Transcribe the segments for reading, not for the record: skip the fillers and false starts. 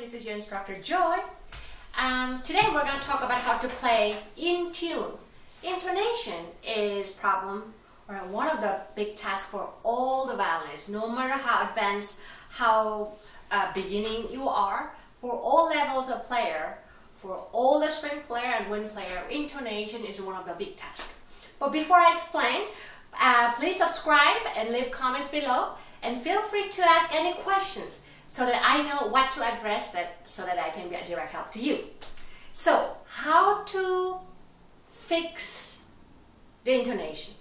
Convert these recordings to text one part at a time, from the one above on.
this is your instructor Joy. Today we're going to talk about how to play in tune. Intonation is one of the big tasks for all the violinists, no matter how advanced, how beginning you are. For all levels of player, for all the string player and wind player, intonation is one of the big tasks. But before I explain, please subscribe and leave comments below, and feel free to ask any questions so that I know what to address so that I can be a direct help to you. So, how to fix the intonation?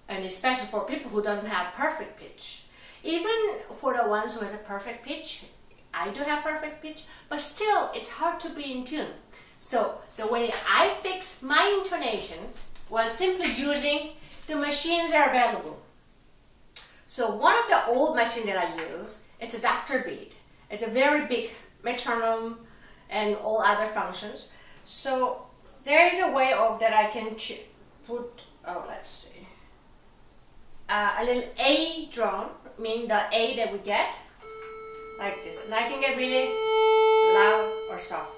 And especially for people who doesn't have perfect pitch. Even for the ones who has a perfect pitch, I do have perfect pitch, but still it's hard to be in tune. So the way I fixed my intonation was simply using the machines that are available. So one of the old machines that I use, it's a Dr. Beat. It's a very big metronome and all other functions. So there is a way of that I can put, let's see, a little A drone, meaning the A that we get, like this. And I can get really loud or soft.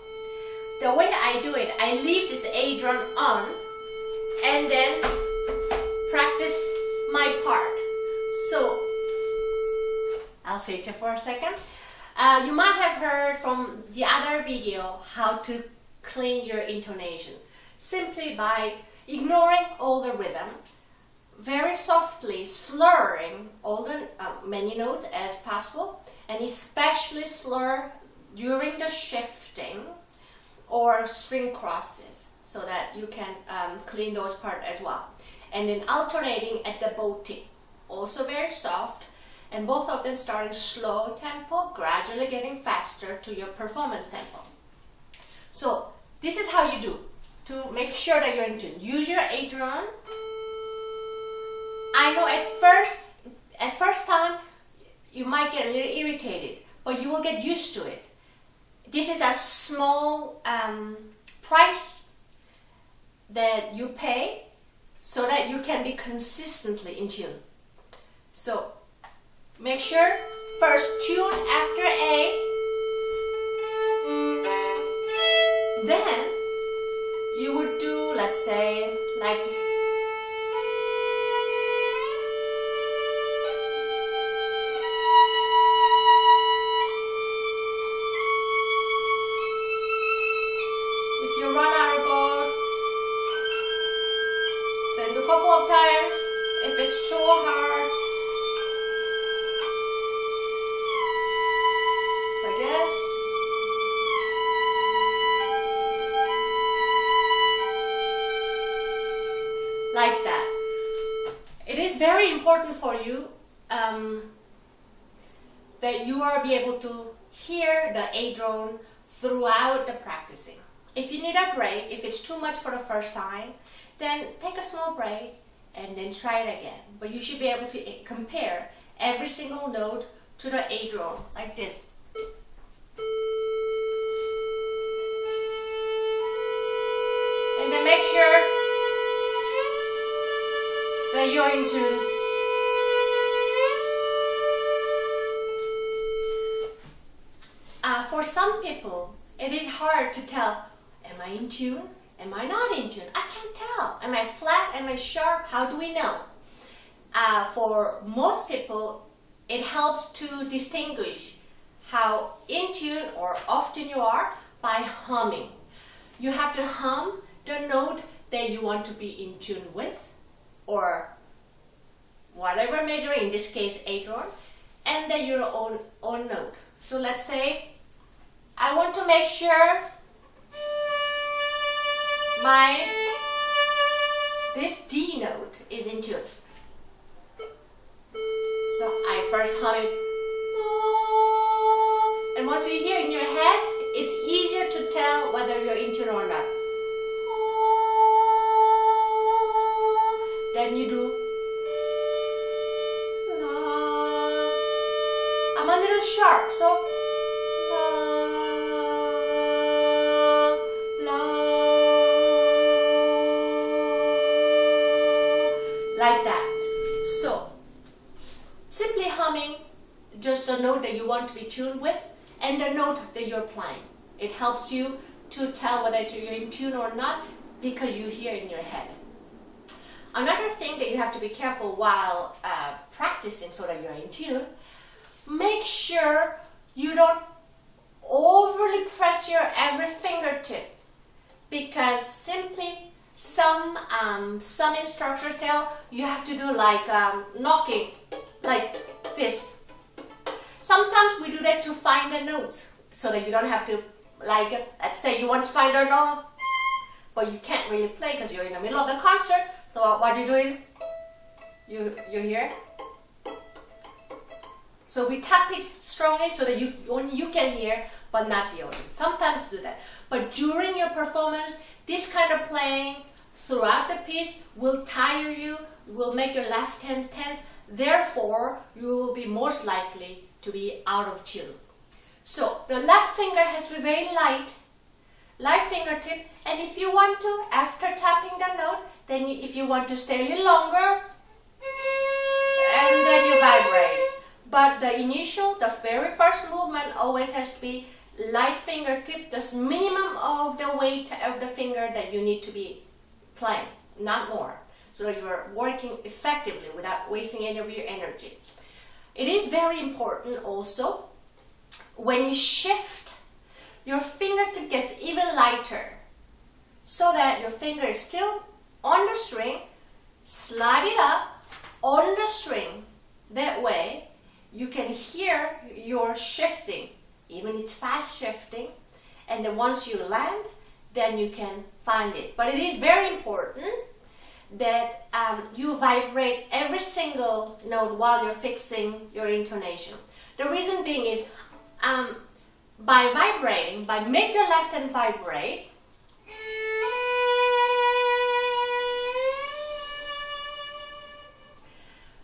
The way I do it, I leave this A drone on and then practice my part. So, I'll switch it for a second. You might have heard from the other video how to clean your intonation. Simply by ignoring all the rhythm, very softly slurring all the many notes as possible, and especially slur during the shifting or string crosses, so that you can clean those parts as well. And then alternating at the bow tip, also very soft, and both of them starting slow tempo, gradually getting faster to your performance tempo. So this is how you do to make sure that you're in tune. Use your A drum. I know at first time you might get a little irritated, but you will get used to it. This is a small price that you pay so that you can be consistently in tune. So make sure first tune after A, then you would do, let's say, like run out of board, then do a couple of times. If it's too hard, again. Like that. It is very important for you that you are be able to hear the A drone throughout the practicing. If you need a break, if it's too much for the first time, then take a small break and then try it again. But you should be able to compare every single note to the A drone, like this. And then make sure that you're in tune. For some people, it is hard to tell, am I in tune? Am I not in tune? I can't tell. Am I flat? Am I sharp? How do we know? For most people, it helps to distinguish how in tune or off tune you are by humming. You have to hum the note that you want to be in tune with, or whatever measure, in this case A drone, and then your own note. So let's say I want to make sure this D note is in tune. So I first hum it, and once you hear it in your head, it's easier to tell whether you're in tune or not. Then you do La. I'm a little sharp, so like that. So simply humming just a note that you want to be tuned with and the note that you're playing. It helps you to tell whether you're in tune or not because you hear in your head. Another thing that you have to be careful while practicing so that you're in tune, make sure you don't overly press your every fingertip, because simply some instructors tell you have to do like knocking, like this. Sometimes we do that to find the notes so that you don't have to, like, let's say you want to find a note, but you can't really play because you're in the middle of the concert. So what you do is, you hear? So we tap it strongly so that you can hear, but not the audience. Sometimes do that. But during your performance, this kind of playing throughout the piece will tire you, will make your left hand tense. Therefore, you will be most likely to be out of tune. So the left finger has to be very light fingertip, and if you want to, after tapping the note, then if you want to stay a little longer, and then you vibrate. But the very first movement always has to be light fingertip, just minimum of the weight of the finger that you need to be playing, not more, so that you are working effectively without wasting any of your energy. It is very important also, when you shift, your fingertip gets even lighter, so that your finger is still on the string, slide it up on the string. That way you can hear your shifting, even it's fast shifting, and then once you land, then you can find it. But it is very important that you vibrate every single note while you're fixing your intonation. The reason being is, by vibrating, make your left hand vibrate,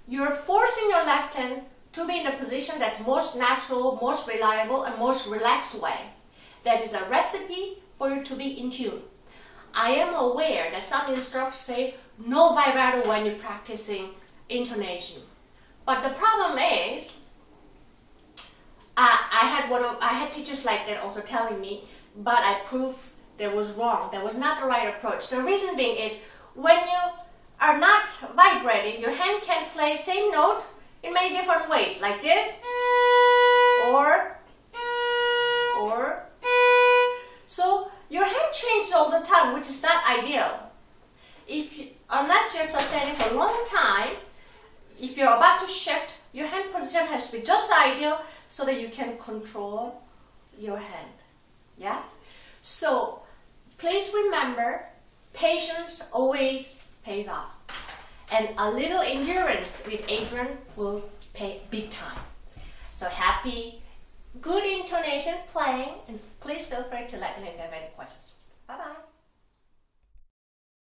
you're forcing your left hand to be in a position that's most natural, most reliable, and most relaxed way. That is a recipe for you to be in tune. I am aware that some instructors say no vibrato when you're practicing intonation. But the problem is, I had teachers like that also telling me, but I proved that was wrong. That was not the right approach. The reason being is, when you are not vibrating, your hand can play same note in many different ways, like this, or. So your hand changes all the time, which is not ideal. Unless you're sustaining for a long time, if you're about to shift, your hand position has to be just ideal so that you can control your hand. Yeah? So please remember, patience always pays off. And a little endurance with Adrian will pay big time. So happy, good intonation playing, and please feel free to let me know if you have any questions. Bye-bye.